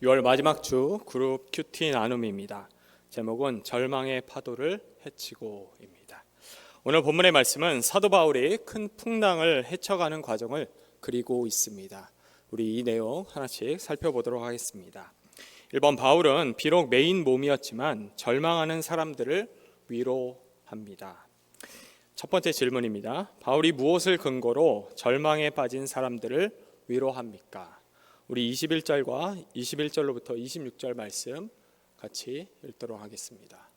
6월 마지막 주 그룹 큐티 나눔입니다. 제목은 절망의 파도를 헤치고입니다. 오늘 본문의 말씀은 사도 바울이 큰 풍랑을 헤쳐가는 과정을 그리고 있습니다. 우리 이 내용 하나씩 살펴보도록 하겠습니다. 1번, 바울은 비록 메인 몸이었지만 절망하는 사람들을 위로합니다. 첫 번째 질문입니다. 바울이 무엇을 근거로 절망에 빠진 사람들을 위로합니까? 우리 21절과 21절로부터 26절 말씀 같이 읽도록 하겠습니다.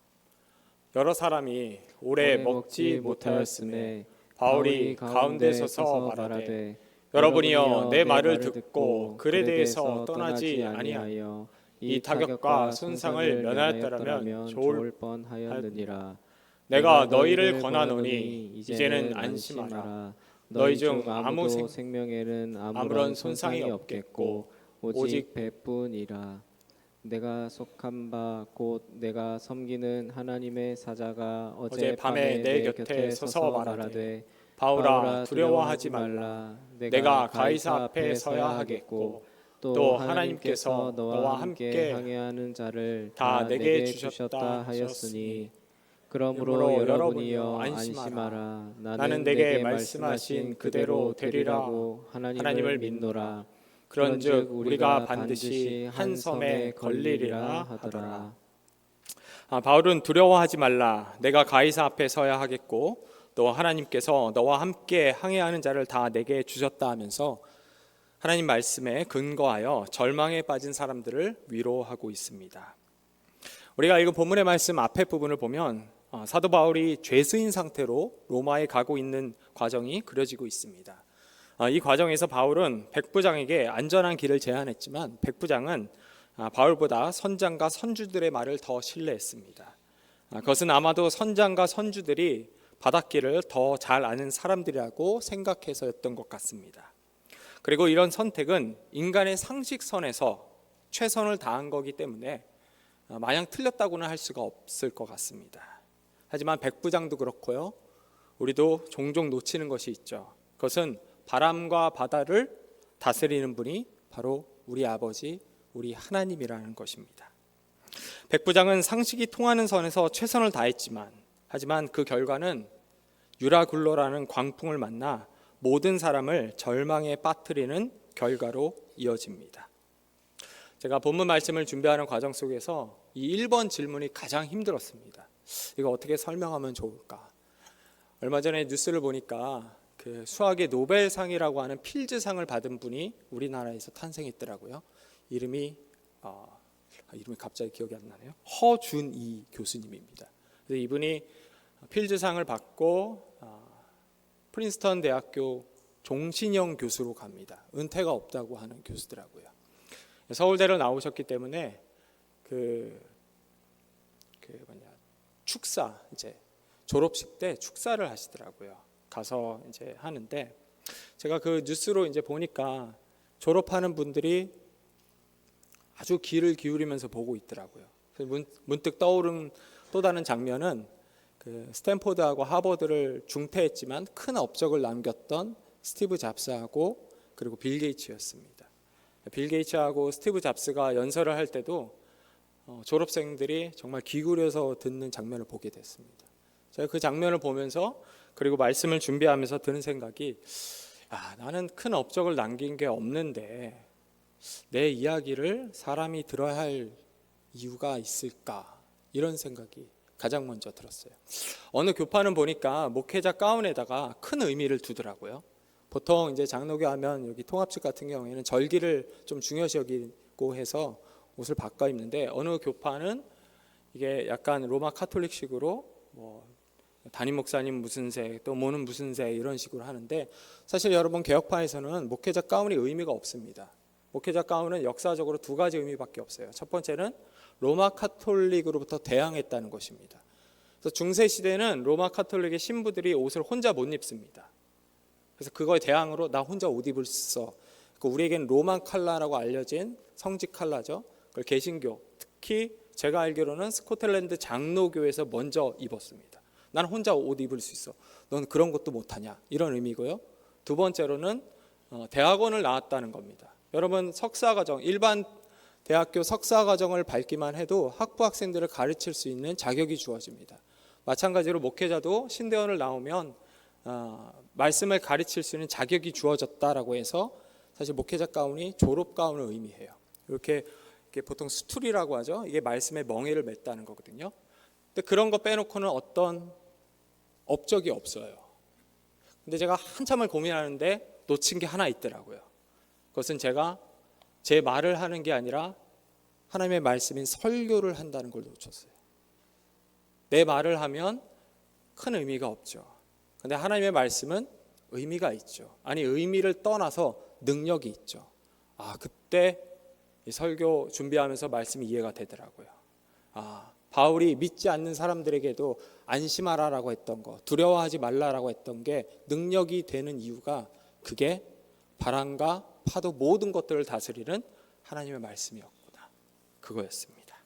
여러 사람이 오래 먹지 못하였음에 바울이 가운데 서서 말하되, 여러분이여 내 말을 듣고 글에 대해서 떠나지 아니하여 이 타격과 손상을 면하였더라면 좋을 뻔하였느니라. 내가 너희를 권하노니 이제는 안심하라. 너희 중 아무 생명에는 아무런 손상이 없겠고 오직 배뿐이라. 내가 속한 바 곧 내가 섬기는 하나님의 사자가 어제 밤에 내 곁에 서서 말하되, 바울아 두려워하지 말라. 내가 가이사 앞에 서야 하겠고 또 하나님께서 너와 함께 항해하는 자를 다 내게 주셨다 하였으니, 그러므로 여러분이여 안심하라. 나는 내게 말씀하신 그대로 되리라고 하나님을 믿노라. 그런즉 우리가 반드시 한 섬에 걸리리라 하더라. 바울은 두려워하지 말라. 내가 가이사 앞에 서야 하겠고 또 하나님께서 너와 함께 항해하는 자를 다 내게 주셨다 하면서 하나님 말씀에 근거하여 절망에 빠진 사람들을 위로하고 있습니다. 우리가 읽은 본문의 말씀 앞에 부분을 보면 사도 바울이 죄수인 상태로 로마에 가고 있는 과정이 그려지고 있습니다. 이 과정에서 바울은 백부장에게 안전한 길을 제안했지만 백부장은 바울보다 선장과 선주들의 말을 더 신뢰했습니다. 그것은 아마도 선장과 선주들이 바닷길을 더 잘 아는 사람들이라고 생각해서였던 것 같습니다. 그리고 이런 선택은 인간의 상식선에서 최선을 다한 거기 때문에 마냥 틀렸다고는 할 수가 없을 것 같습니다. 하지만 백부장도 그렇고요, 우리도 종종 놓치는 것이 있죠. 그것은 바람과 바다를 다스리는 분이 바로 우리 아버지, 우리 하나님이라는 것입니다. 백부장은 상식이 통하는 선에서 최선을 다했지만, 하지만 그 결과는 유라굴로라는 광풍을 만나 모든 사람을 절망에 빠뜨리는 결과로 이어집니다. 제가 본문 말씀을 준비하는 과정 속에서 이 1번 질문이 가장 힘들었습니다. 이거 어떻게 설명하면 좋을까? 얼마 전에 뉴스를 보니까 그 수학의 노벨상이라고 하는 필즈상을 받은 분이 우리나라에서 탄생했더라고요. 이름이 갑자기 기억이 안 나네요. 허준이 교수님입니다. 그래서 이분이 필즈상을 받고 프린스턴 대학교 종신형 교수로 갑니다. 은퇴가 없다고 하는 교수더라고요. 서울대를 나오셨기 때문에 축사, 이제 졸업식 때 축사를 하시더라고요. 가서 이제 하는데, 제가 그 뉴스로 이제 보니까 졸업하는 분들이 아주 귀를 기울이면서 보고 있더라고요. 문득 떠오른 또 다른 장면은 그 스탠포드하고 하버드를 중퇴했지만 큰 업적을 남겼던 스티브 잡스하고 그리고 빌 게이츠였습니다. 빌 게이츠하고 스티브 잡스가 연설을 할 때도 졸업생들이 정말 귀 기울여서 듣는 장면을 보게 됐습니다. 제가 그 장면을 보면서 그리고 말씀을 준비하면서 드는 생각이, 나는 큰 업적을 남긴 게 없는데 내 이야기를 사람이 들어야 할 이유가 있을까? 이런 생각이 가장 먼저 들었어요. 어느 교파는 보니까 목회자 가운에다가 큰 의미를 두더라고요. 보통 이제 장로교 하면 여기 통합식 같은 경우에는 절기를 좀 중요시 여기고 해서 옷을 바꿔 입는데, 어느 교파는 이게 약간 로마 카톨릭식으로 담임 목사님 무슨 색, 또 뭐는 무슨 색 이런 식으로 하는데, 사실 여러분 개혁파에서는 목회자 가운이 의미가 없습니다. 목회자 가운은 역사적으로 두 가지 의미밖에 없어요. 첫 번째는 로마 카톨릭으로부터 대항했다는 것입니다. 그래서 중세 시대는 로마 카톨릭의 신부들이 옷을 혼자 못 입습니다. 그래서 그거에 대항으로 나 혼자 옷 입을 수 있어. 우리에겐 로만 칼라라고 알려진 성직 칼라죠. 그걸 개신교, 특히 제가 알기로는 스코틀랜드 장로교에서 먼저 입었습니다. 나는 혼자 옷 입을 수 있어. 넌 그런 것도 못하냐? 이런 의미고요. 두 번째로는 대학원을 나왔다는 겁니다. 여러분 석사과정, 일반 대학교 석사 과정을 밟기만 해도 학부 학생들을 가르칠 수 있는 자격이 주어집니다. 마찬가지로 목회자도 신대원을 나오면 말씀을 가르칠 수 있는 자격이 주어졌다라고 해서 사실 목회자 가운이 졸업 가운을 의미해요. 이렇게 보통 수툴이라고 하죠. 이게 말씀에 멍에를 맸다는 거거든요. 근데 그런 거 빼놓고는 어떤 업적이 없어요. 근데 제가 한참을 고민하는데 놓친 게 하나 있더라고요. 그것은 제가 제 말을 하는 게 아니라 하나님의 말씀인 설교를 한다는 걸 놓쳤어요. 내 말을 하면 큰 의미가 없죠. 근데 하나님의 말씀은 의미가 있죠. 아니, 의미를 떠나서 능력이 있죠. 그때 이 설교 준비하면서 말씀이 이해가 되더라고요. 바울이 믿지 않는 사람들에게도 안심하라라고 했던 거, 두려워하지 말라라고 했던 게 능력이 되는 이유가 그게 바람과 파도 모든 것들을 다스리는 하나님의 말씀이었구나. 그거였습니다.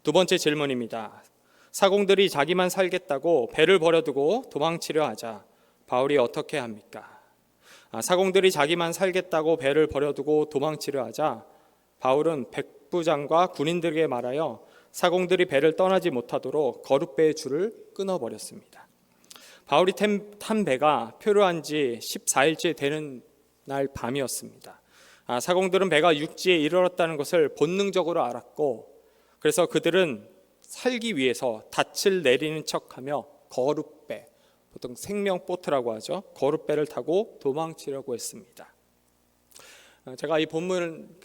두 번째 질문입니다. 사공들이 자기만 살겠다고 배를 버려두고 도망치려 하자 바울이 어떻게 합니까? 사공들이 자기만 살겠다고 배를 버려두고 도망치려 하자 바울은 백부장과 군인들에게 말하여 사공들이 배를 떠나지 못하도록 거룻배의 줄을 끊어버렸습니다. 바울이 탄 배가 표류한 지 14일째 되는 날 밤이었습니다. 사공들은 배가 육지에 이르렀다는 것을 본능적으로 알았고, 그래서 그들은 살기 위해서 닻을 내리는 척하며 거룻배, 보통 생명보트라고 하죠, 거룻배를 타고 도망치려고 했습니다. 제가 이 본문을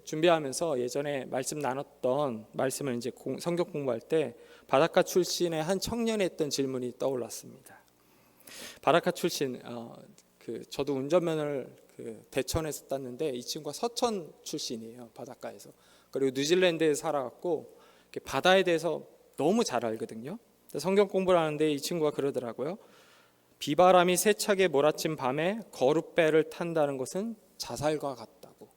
준비하면서 예전에 말씀 나눴던 말씀을 이제 성경 공부할 때 바닷가 출신의 한 청년이 했던 질문이 떠올랐습니다. 바닷가 출신, 저도 운전면허를 대천에서 땄는데 이 친구가 서천 출신이에요. 바닷가에서. 그리고 뉴질랜드에 살아갖고 바다에 대해서 너무 잘 알거든요. 성경 공부를 하는데 이 친구가 그러더라고요. 비바람이 세차게 몰아친 밤에 거룻배를 탄다는 것은 자살과 같다고.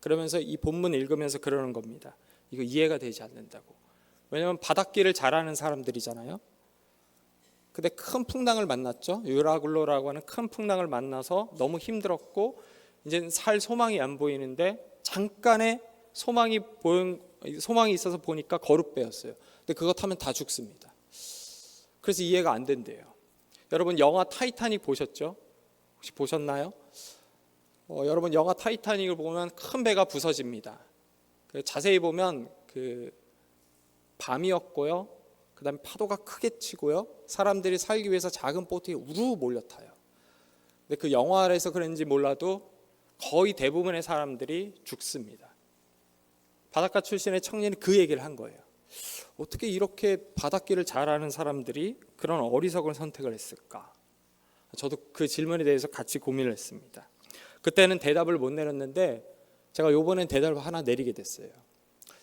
그러면서 이 본문 읽으면서 그러는 겁니다. 이거 이해가 되지 않는다고. 왜냐하면 바닷길을 잘 아는 사람들이잖아요. 근데 큰 풍랑을 만났죠. 유라굴로라고 하는 큰 풍랑을 만나서 너무 힘들었고 이제 살 소망이 안 보이는데 잠깐의 소망이 있어서 보니까 거룻배였어요. 근데 그거 타면 다 죽습니다. 그래서 이해가 안 된대요. 여러분 영화 타이타닉 보셨죠? 혹시 보셨나요? 여러분 영화 타이타닉을 보면 큰 배가 부서집니다. 자세히 보면 밤이었고요. 그 다음에 파도가 크게 치고요. 사람들이 살기 위해서 작은 보트에 우르르 몰려타요. 근데 그 영화에서 그런지 몰라도 거의 대부분의 사람들이 죽습니다. 바닷가 출신의 청년이 그 얘기를 한 거예요. 어떻게 이렇게 바닷길을 잘 아는 사람들이 그런 어리석은 선택을 했을까? 저도 그 질문에 대해서 같이 고민을 했습니다. 그때는 대답을 못 내렸는데 제가 이번엔 대답을 하나 내리게 됐어요.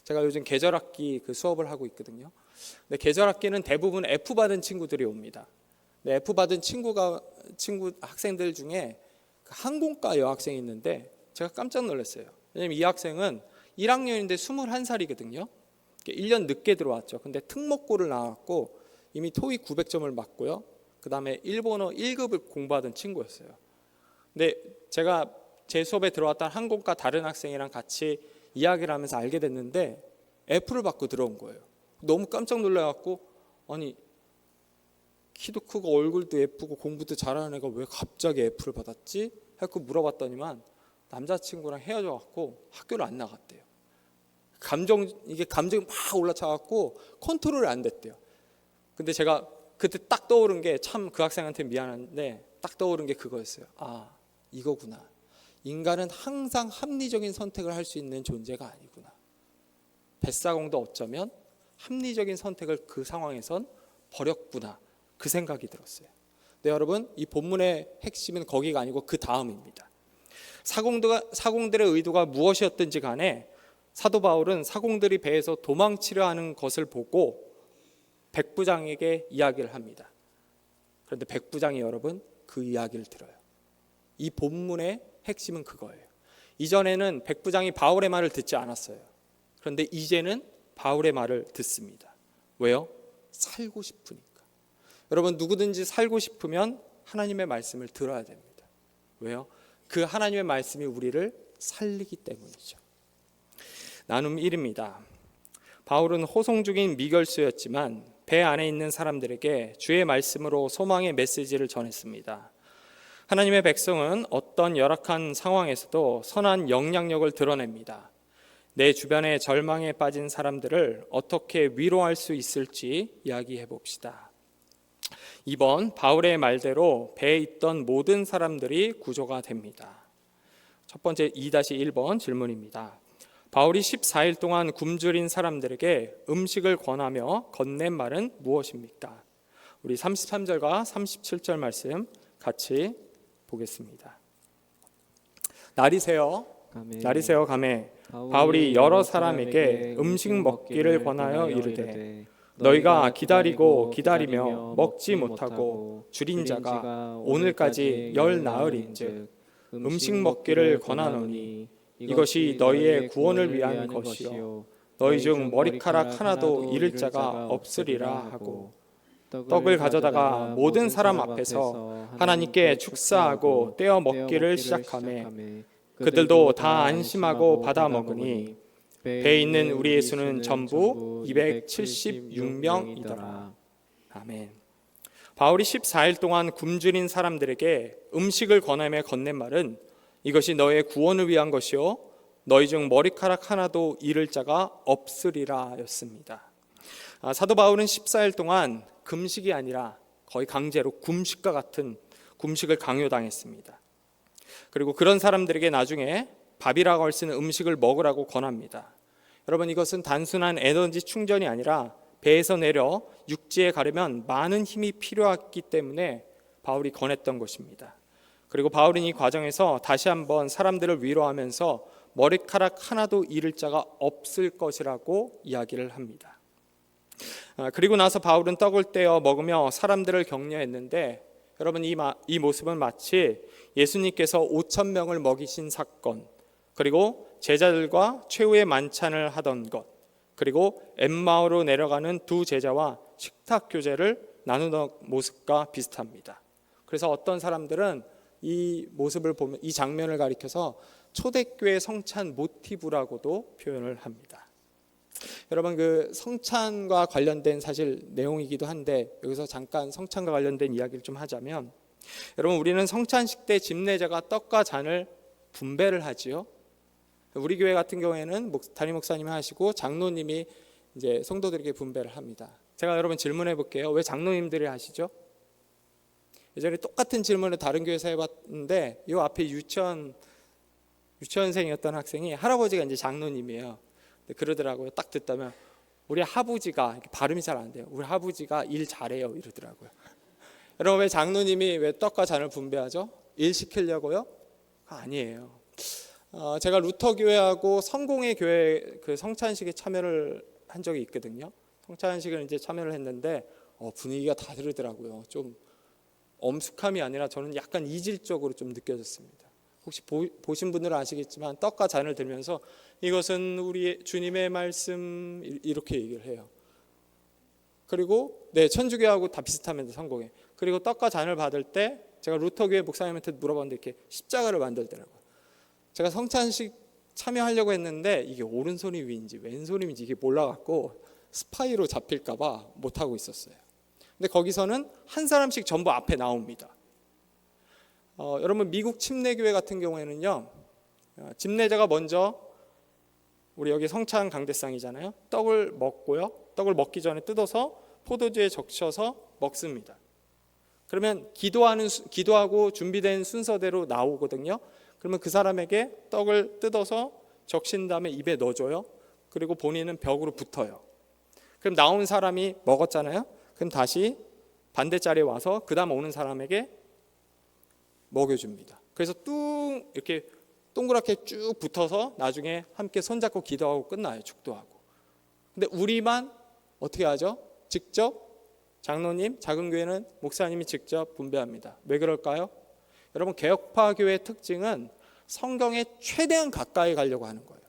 제가 요즘 계절학기 수업을 하고 있거든요. 근데 계절학기는 대부분 F 받은 친구들이 옵니다. 근데 F 받은 학생들 중에 항공과 여학생이 있는데 제가 깜짝 놀랐어요. 왜냐면 이 학생은 1학년인데 21살이거든요. 1년 늦게 들어왔죠. 근데 특목고를 나왔고 이미 토익 900점을 맞고요. 그 다음에 일본어 1급을 공부하던 친구였어요. 근데 제가 제 수업에 들어왔던 항공과 다른 학생이랑 같이 이야기를 하면서 알게 됐는데 F를 받고 들어온 거예요. 너무 깜짝 놀라갖고 아니 키도 크고 얼굴도 예쁘고 공부도 잘하는 애가 왜 갑자기 F를 받았지? 하고 물어봤더니만 남자친구랑 헤어져갖고 학교를 안 나갔대요. 감정이 막 올라차갖고 컨트롤이 안 됐대요. 근데 제가 그때 딱 떠오른 게 참 그 학생한테 미안한데 딱 떠오른 게 그거였어요. 이거구나. 인간은 항상 합리적인 선택을 할 수 있는 존재가 아니구나. 뱃사공도 어쩌면 합리적인 선택을 그 상황에선 버렸구나. 그 생각이 들었어요. 근데 여러분 이 본문의 핵심은 거기가 아니고 그 다음입니다. 사공들의 의도가 무엇이었든지 간에 사도 바울은 사공들이 배에서 도망치려 하는 것을 보고 백부장에게 이야기를 합니다. 그런데 백부장이 여러분 그 이야기를 들어요. 이 본문의 핵심은 그거예요. 이전에는 백부장이 바울의 말을 듣지 않았어요. 그런데 이제는 바울의 말을 듣습니다. 왜요? 살고 싶으니까. 여러분 누구든지 살고 싶으면 하나님의 말씀을 들어야 됩니다. 왜요? 그 하나님의 말씀이 우리를 살리기 때문이죠. 나눔 1입니다. 바울은 호송 중인 미결수였지만 배 안에 있는 사람들에게 주의 말씀으로 소망의 메시지를 전했습니다. 하나님의 백성은 어떤 열악한 상황에서도 선한 영향력을 드러냅니다. 내 주변에 절망에 빠진 사람들을 어떻게 위로할 수 있을지 이야기해 봅시다. 2번, 바울의 말대로 배에 있던 모든 사람들이 구조가 됩니다. 첫 번째 2-1번 질문입니다. 바울이 14일 동안 굶주린 사람들에게 음식을 권하며 건넨 말은 무엇입니까? 우리 33절과 37절 말씀 같이 보겠습니다. 날이새어 가매 바울이 여러 사람에게 음식 먹기를 권하여 이르되 너희가 기다리며 먹지 못하고 줄인 자가 오늘까지 열 나흘인즉 음식 먹기를 권하노니 이것이 너희의 구원을 위한 것이요 너희 중 머리카락 하나도 잃을 자가 없으리라 하고 떡을 가져다가 모든 사람 앞에서 하나님께 축사하고 떼어 먹기를 시작하매 그들도 다 안심하고 받아 먹으니 배에 있는 우리의 수는 전부 276명이더라. 아멘. 바울이 14일 동안 굶주린 사람들에게 음식을 권하며 건넨 말은 이것이 너의 구원을 위한 것이요 너희 중 머리카락 하나도 잃을 자가 없으리라 였습니다. 사도 바울은 14일 동안 금식이 아니라 거의 강제로 굶식과 같은 굶식을 강요당했습니다. 그리고 그런 사람들에게 나중에 밥이라고 할 수 있는 음식을 먹으라고 권합니다. 여러분, 이것은 단순한 에너지 충전이 아니라 배에서 내려 육지에 가려면 많은 힘이 필요했기 때문에 바울이 권했던 것입니다. 그리고 바울은 이 과정에서 다시 한번 사람들을 위로하면서 머리카락 하나도 잃을 자가 없을 것이라고 이야기를 합니다. 그리고 나서 바울은 떡을 떼어 먹으며 사람들을 격려했는데 여러분, 이 모습은 마치 예수님께서 5,000명을 먹이신 사건, 그리고 제자들과 최후의 만찬을 하던 것, 그리고 엠마오로 내려가는 두 제자와 식탁 교제를 나누던 모습과 비슷합니다. 그래서 어떤 사람들은 이 모습을 보면 이 장면을 가리켜서 초대교회 성찬 모티브라고도 표현을 합니다. 여러분, 그 성찬과 관련된 사실 내용이기도 한데 여기서 잠깐 성찬과 관련된 이야기를 좀 하자면, 여러분, 우리는 성찬식 때 집례자가 떡과 잔을 분배를 하지요. 우리 교회 같은 경우에는 담임 목사님이 하시고 장로님이 이제 성도들에게 분배를 합니다. 제가 여러분 질문해 볼게요. 왜 장로님들이 하시죠? 예전에 똑같은 질문을 다른 교회에서 해봤는데 이 앞에 유치원생이었던 학생이 할아버지가 이제 장로님이에요. 그러더라고요. 딱 듣다면 우리 하부지가, 발음이 잘 안 돼요. 우리 하부지가 일 잘해요 이러더라고요. 여러분, 왜 장로님이 왜 떡과 잔을 분배하죠? 일 시키려고요? 아니에요. 제가 루터 교회하고 성공회 교회 그 성찬식에 참여를 한 적이 있거든요. 성찬식을 이제 참여를 했는데 분위기가 다 다르더라고요. 좀 엄숙함이 아니라 저는 약간 이질적으로 좀 느껴졌습니다. 혹시 보신 분들은 아시겠지만 떡과 잔을 들면서 이것은 우리 주님의 말씀 이렇게 얘기를 해요. 그리고 천주교하고 다 비슷합니다. 성공회. 그리고 떡과 잔을 받을 때 제가 루터교회 목사님한테 물어봤는데 이렇게 십자가를 만들더라고요. 제가 성찬식 참여하려고 했는데 이게 오른손이 위인지 왼손인지 이게 몰라갖고 스파이로 잡힐까 봐 못하고 있었어요. 근데 거기서는 한 사람씩 전부 앞에 나옵니다. 여러분, 미국 침례교회 같은 경우에는요, 집례자가 먼저 우리 여기 성찬 강대상이잖아요. 떡을 먹고요. 떡을 먹기 전에 뜯어서 포도주에 적셔서 먹습니다. 그러면 기도하고 준비된 순서대로 나오거든요. 그러면 그 사람에게 떡을 뜯어서 적신 다음에 입에 넣어줘요. 그리고 본인은 벽으로 붙어요. 그럼 나온 사람이 먹었잖아요. 그럼 다시 반대 자리에 와서 그 다음 오는 사람에게 먹여줍니다. 그래서 이렇게 동그랗게 쭉 붙어서 나중에 함께 손잡고 기도하고 끝나요. 축도하고. 근데 우리만 어떻게 하죠? 직접 장로님, 작은 교회는 목사님이 직접 분배합니다. 왜 그럴까요? 여러분, 개혁파 교회의 특징은 성경에 최대한 가까이 가려고 하는 거예요.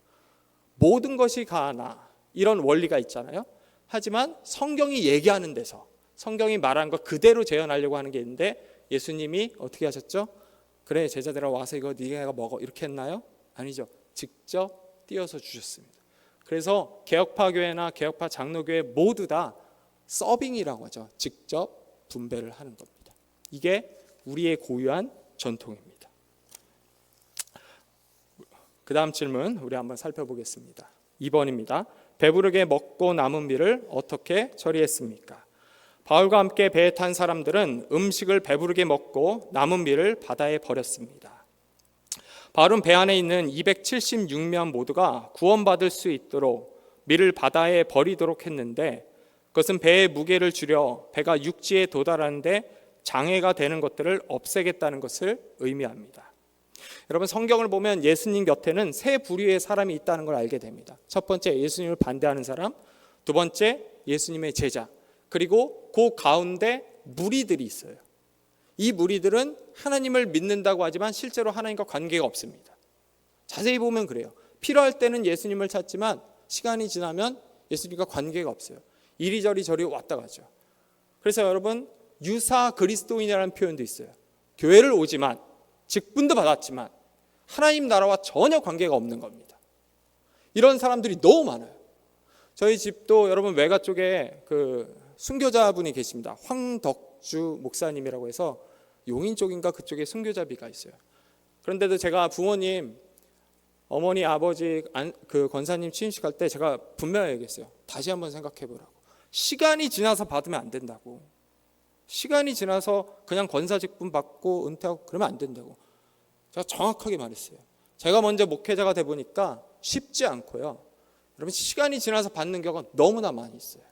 모든 것이 가나 이런 원리가 있잖아요. 하지만 성경이 얘기하는 데서 성경이 말한 것 그대로 재현하려고 하는 게 있는데 예수님이 어떻게 하셨죠? 그래, 제자들아 와서 이거 네가 먹어 이렇게 했나요? 아니죠. 직접 띄어서 주셨습니다. 그래서 개혁파 교회나 개혁파 장로교회 모두 다 서빙이라고 하죠. 직접 분배를 하는 겁니다. 이게 우리의 고유한 전통입니다. 그 다음 질문 우리 한번 살펴보겠습니다. 2번입니다. 배부르게 먹고 남은 비를 어떻게 처리했습니까? 바울과 함께 배에 탄 사람들은 음식을 배부르게 먹고 남은 비를 바다에 버렸습니다. 바울은 배 안에 있는 276명 모두가 구원받을 수 있도록 밀을 바다에 버리도록 했는데, 그것은 배의 무게를 줄여 배가 육지에 도달하는데 장애가 되는 것들을 없애겠다는 것을 의미합니다. 여러분, 성경을 보면 예수님 곁에는 세 부류의 사람이 있다는 걸 알게 됩니다. 첫 번째, 예수님을 반대하는 사람. 두 번째, 예수님의 제자. 그리고 그 가운데 무리들이 있어요. 이 무리들은 하나님을 믿는다고 하지만 실제로 하나님과 관계가 없습니다. 자세히 보면 그래요. 필요할 때는 예수님을 찾지만 시간이 지나면 예수님과 관계가 없어요. 이리저리 저리 왔다 가죠. 그래서 여러분, 유사 그리스도인이라는 표현도 있어요. 교회를 오지만 직분도 받았지만 하나님 나라와 전혀 관계가 없는 겁니다. 이런 사람들이 너무 많아요. 저희 집도 여러분 외가 쪽에 그 순교자분이 계십니다. 황덕주 목사님이라고 해서 용인 쪽인가 그쪽에 순교자비가 있어요. 그런데도 제가 부모님, 어머니, 아버지 그 권사님 취임식 할 때 제가 분명히 얘기했어요. 다시 한번 생각해 보라고. 시간이 지나서 받으면 안 된다고. 시간이 지나서 그냥 권사 직분 받고 은퇴하고 그러면 안 된다고. 제가 정확하게 말했어요. 제가 먼저 목회자가 돼 보니까 쉽지 않고요. 여러분, 시간이 지나서 받는 경우가 너무나 많이 있어요.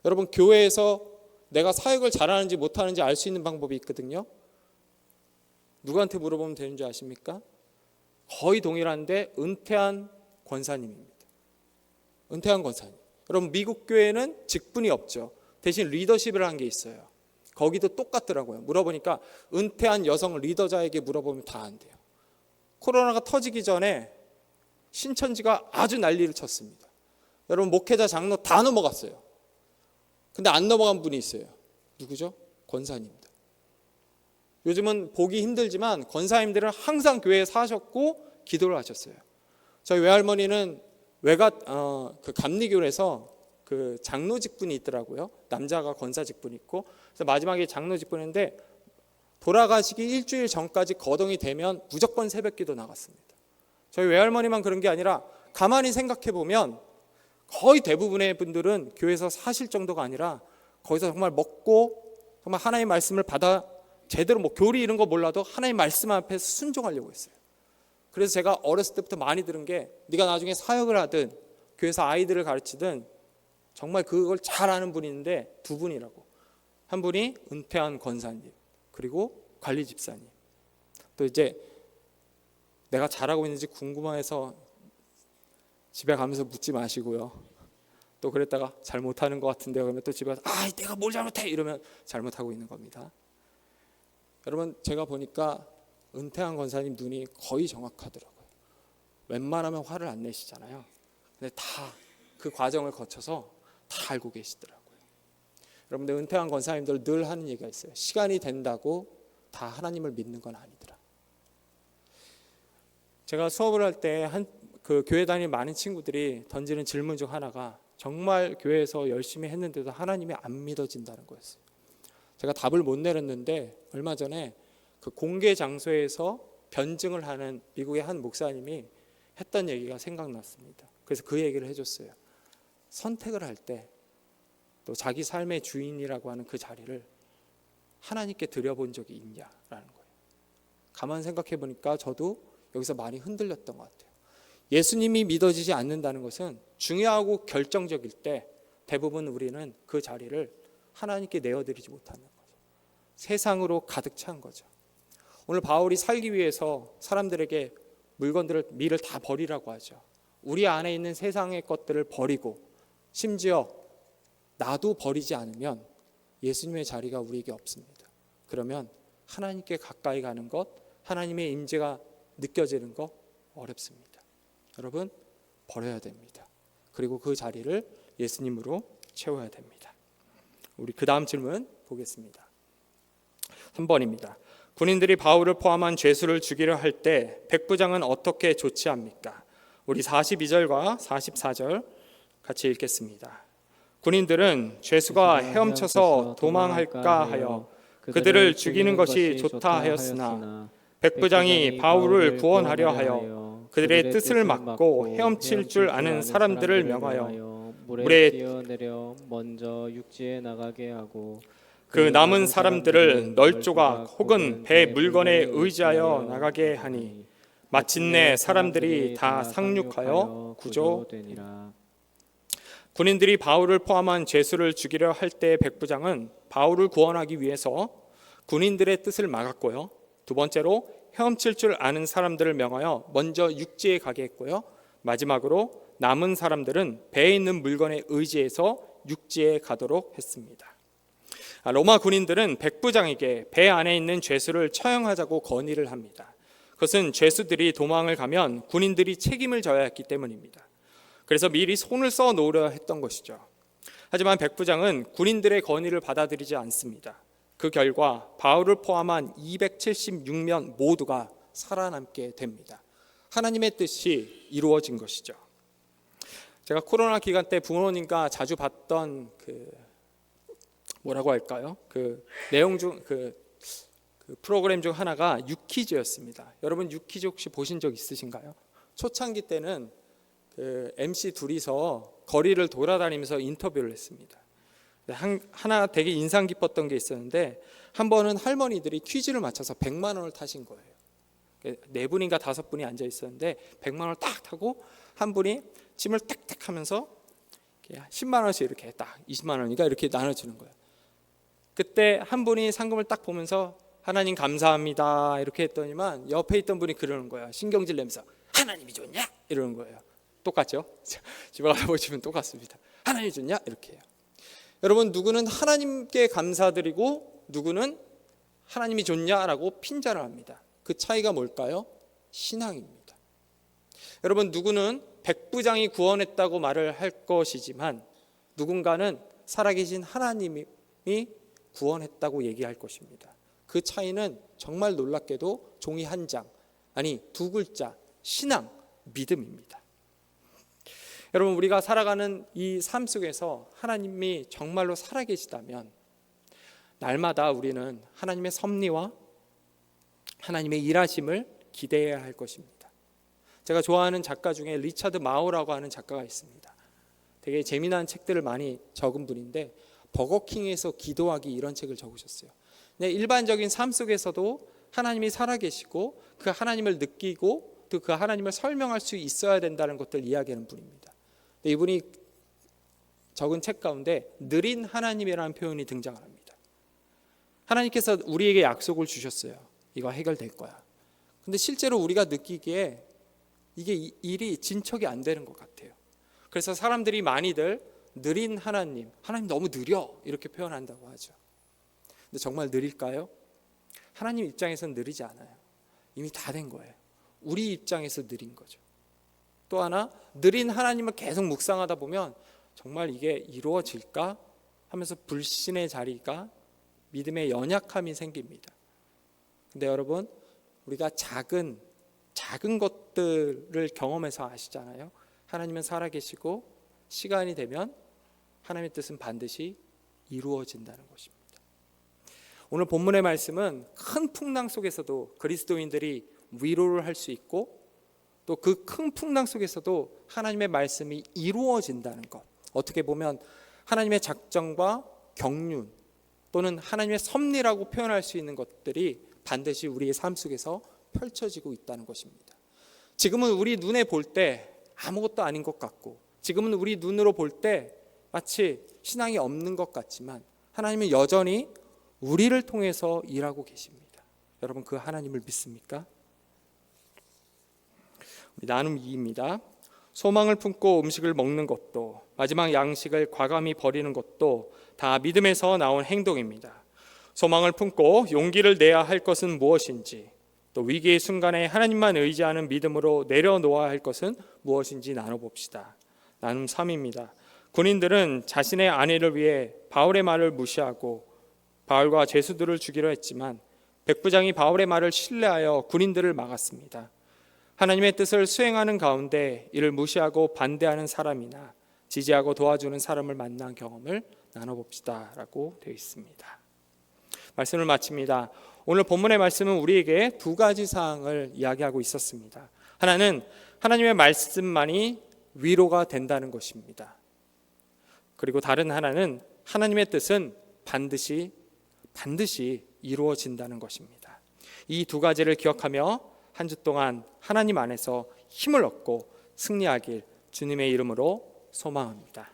여러분, 교회에서 내가 사역을 잘하는지 못하는지 알 수 있는 방법이 있거든요. 누구한테 물어보면 되는 줄 아십니까? 거의 동일한데 은퇴한 권사님입니다. 은퇴한 권사님. 여러분, 미국 교회는 직분이 없죠. 대신 리더십을 한 게 있어요. 거기도 똑같더라고요. 물어보니까 은퇴한 여성 리더자에게 물어보면 다 안 돼요. 코로나가 터지기 전에 신천지가 아주 난리를 쳤습니다. 여러분, 목회자 장로 다 넘어갔어요. 근데 안 넘어간 분이 있어요. 누구죠? 권사님들. 요즘은 보기 힘들지만 권사님들은 항상 교회에 사셨고 기도를 하셨어요. 저희 외할머니는 그 감리교에서 그 장로 직분이 있더라고요. 남자가 권사 직분이 있고, 그래서 마지막에 장로 직분인데 돌아가시기 일주일 전까지 거동이 되면 무조건 새벽기도 나갔습니다. 저희 외할머니만 그런 게 아니라 가만히 생각해 보면 거의 대부분의 분들은 교회에서 사실 정도가 아니라 거기서 정말 먹고 정말 하나님의 말씀을 받아 제대로 뭐 교리 이런 거 몰라도 하나님의 말씀 앞에서 순종하려고 했어요. 그래서 제가 어렸을 때부터 많이 들은 게, 네가 나중에 사역을 하든 교회에서 아이들을 가르치든 정말 그걸 잘 아는 분이 있는데 두 분이라고. 한 분이 은퇴한 권사님, 그리고 관리 집사님. 또 이제 내가 잘하고 있는지 궁금해서 집에 가면서 묻지 마시고요. 또 그랬다가 잘못하는 것 같은데 그러면 또 집에 가서 내가 뭘 잘못해 이러면 잘못하고 있는 겁니다. 여러분, 제가 보니까 은퇴한 권사님 눈이 거의 정확하더라고요. 웬만하면 화를 안 내시잖아요. 근데 다 그 과정을 거쳐서 다 알고 계시더라고요. 여러분들, 은퇴한 권사님들 늘 하는 얘기가 있어요. 시간이 된다고 다 하나님을 믿는 건 아니더라. 제가 수업을 할 때 그 교회 다니는 많은 친구들이 던지는 질문 중 하나가 정말 교회에서 열심히 했는데도 하나님이 안 믿어진다는 거였어요. 제가 답을 못 내렸는데 얼마 전에 그 공개 장소에서 변증을 하는 미국의 한 목사님이 했던 얘기가 생각났습니다. 그래서 그 얘기를 해줬어요. 선택을 할 때 또 자기 삶의 주인이라고 하는 그 자리를 하나님께 드려본 적이 있냐라는 거예요. 가만 생각해 보니까 저도 여기서 많이 흔들렸던 것 같아요. 예수님이 믿어지지 않는다는 것은 중요하고 결정적일 때 대부분 우리는 그 자리를 하나님께 내어드리지 못하는 거죠. 세상으로 가득 찬 거죠. 오늘 바울이 살기 위해서 사람들에게 물건들을, 밀을 다 버리라고 하죠. 우리 안에 있는 세상의 것들을 버리고 심지어 나도 버리지 않으면 예수님의 자리가 우리에게 없습니다. 그러면 하나님께 가까이 가는 것, 하나님의 임재가 느껴지는 것 어렵습니다. 여러분, 버려야 됩니다. 그리고 그 자리를 예수님으로 채워야 됩니다. 우리 그 다음 질문 보겠습니다. 3번입니다. 군인들이 바울을 포함한 죄수를 죽이려 할 때 백부장은 어떻게 조치합니까? 우리 42절과 44절 같이 읽겠습니다. 군인들은 죄수가 헤엄쳐서 도망할까 하여 그들을 죽이는 것이 좋다 하였으나 백부장이 바울을 구원하려 하여 그들의 뜻을 막고 헤엄칠 줄 아는 사람들을 명하여 물에 뛰어내려 먼저 육지에 나가게 하고 그 남은 사람들을 널조각 혹은 배 물건에 의지하여 나가게 하니 마침내 사람들이 다 상륙하여 구조되니라. 군인들이 바울을 포함한 죄수를 죽이려 할 때 백부장은 바울을 구원하기 위해서 군인들의 뜻을 막았고요. 두 번째로 헤엄칠 줄 아는 사람들을 명하여 먼저 육지에 가게 했고요. 마지막으로 남은 사람들은 배에 있는 물건에 의지해서 육지에 가도록 했습니다. 로마 군인들은 백부장에게 배 안에 있는 죄수를 처형하자고 건의를 합니다. 그것은 죄수들이 도망을 가면 군인들이 책임을 져야 했기 때문입니다. 그래서 미리 손을 써 놓으려 했던 것이죠. 하지만 백부장은 군인들의 건의를 받아들이지 않습니다. 그 결과 바울을 포함한 276명 모두가 살아남게 됩니다. 하나님의 뜻이 이루어진 것이죠. 제가 코로나 기간 때 부모님과 자주 봤던 뭐라고 할까요? 내용 중 그 프로그램 중 하나가 유퀴즈였습니다. 여러분 유퀴즈 혹시 보신 적 있으신가요? 초창기 때는 MC 둘이서 거리를 돌아다니면서 인터뷰를 했습니다. 하나 되게 인상 깊었던 게 있었는데 한 번은 할머니들이 퀴즈를 맞춰서 100만 원을 타신 거예요. 네 분인가 다섯 분이 앉아 있었는데 100만 원을 딱 타고 한 분이 짐을 탁탁 하면서 10만 원씩 이렇게 딱 20만 원이니까 이렇게 나눠주는 거예요. 그때 한 분이 상금을 딱 보면서 하나님 감사합니다 이렇게 했더니만 옆에 있던 분이 그러는 거예요. 신경질 내면서 하나님이 좋냐? 이러는 거예요. 똑같죠? 집에 가서 보시면 똑같습니다. 하나님이 좋냐? 이렇게 해요. 여러분 누구는 하나님께 감사드리고 누구는 하나님이 좋냐라고 핀잔을 합니다. 그 차이가 뭘까요? 신앙입니다. 여러분 누구는 백부장이 구원했다고 말을 할 것이지만 누군가는 살아계신 하나님이 구원했다고 얘기할 것입니다. 그 차이는 정말 놀랍게도 종이 한 장, 아니 두 글자, 신앙, 믿음입니다. 여러분 우리가 살아가는 이 삶 속에서 하나님이 정말로 살아계시다면 날마다 우리는 하나님의 섭리와 하나님의 일하심을 기대해야 할 것입니다. 제가 좋아하는 작가 중에 리차드 마오라고 하는 작가가 있습니다. 되게 재미난 책들을 많이 적은 분인데 버거킹에서 기도하기 이런 책을 적으셨어요. 일반적인 삶 속에서도 하나님이 살아계시고 그 하나님을 느끼고 또 그 하나님을 설명할 수 있어야 된다는 것들 이야기하는 분입니다. 이분이 적은 책 가운데 느린 하나님이라는 표현이 등장을 합니다. 하나님께서 우리에게 약속을 주셨어요. 이거 해결될 거야. 근데 실제로 우리가 느끼기에 이게 일이 진척이 안 되는 것 같아요. 그래서 사람들이 많이들 느린 하나님 너무 느려 이렇게 표현한다고 하죠. 근데 정말 느릴까요? 하나님 입장에서는 느리지 않아요. 이미 다 된 거예요. 우리 입장에서 느린 거죠. 또 하나 느린 하나님을 계속 묵상하다 보면 정말 이게 이루어질까 하면서 불신의 자리가 믿음의 연약함이 생깁니다. 근데 여러분 우리가 작은 것들을 경험해서 아시잖아요. 하나님은 살아계시고 시간이 되면 하나님의 뜻은 반드시 이루어진다는 것입니다. 오늘 본문의 말씀은 큰 풍랑 속에서도 그리스도인들이 위로를 할 수 있고 또 그 큰 풍랑 속에서도 하나님의 말씀이 이루어진다는 것, 어떻게 보면 하나님의 작정과 경륜 또는 하나님의 섭리라고 표현할 수 있는 것들이 반드시 우리의 삶 속에서 펼쳐지고 있다는 것입니다. 지금은 우리 눈에 볼 때 아무것도 아닌 것 같고 지금은 우리 눈으로 볼 때 마치 신앙이 없는 것 같지만 하나님은 여전히 우리를 통해서 일하고 계십니다. 여러분 그 하나님을 믿습니까? 나눔 2입니다. 소망을 품고 음식을 먹는 것도 마지막 양식을 과감히 버리는 것도 다 믿음에서 나온 행동입니다. 소망을 품고 용기를 내야 할 것은 무엇인지 또 위기의 순간에 하나님만 의지하는 믿음으로 내려놓아야 할 것은 무엇인지 나눠봅시다. 나눔 3입니다. 군인들은 자신의 아내를 위해 바울의 말을 무시하고 바울과 죄수들을 죽이려 했지만 백부장이 바울의 말을 신뢰하여 군인들을 막았습니다. 하나님의 뜻을 수행하는 가운데 이를 무시하고 반대하는 사람이나 지지하고 도와주는 사람을 만난 경험을 나눠봅시다 라고 되어 있습니다. 말씀을 마칩니다. 오늘 본문의 말씀은 우리에게 두 가지 사항을 이야기하고 있었습니다. 하나는 하나님의 말씀만이 위로가 된다는 것입니다. 그리고 다른 하나는 하나님의 뜻은 반드시 이루어진다는 것입니다. 이 두 가지를 기억하며 한 주 동안 하나님 안에서 힘을 얻고 승리하길 주님의 이름으로 소망합니다.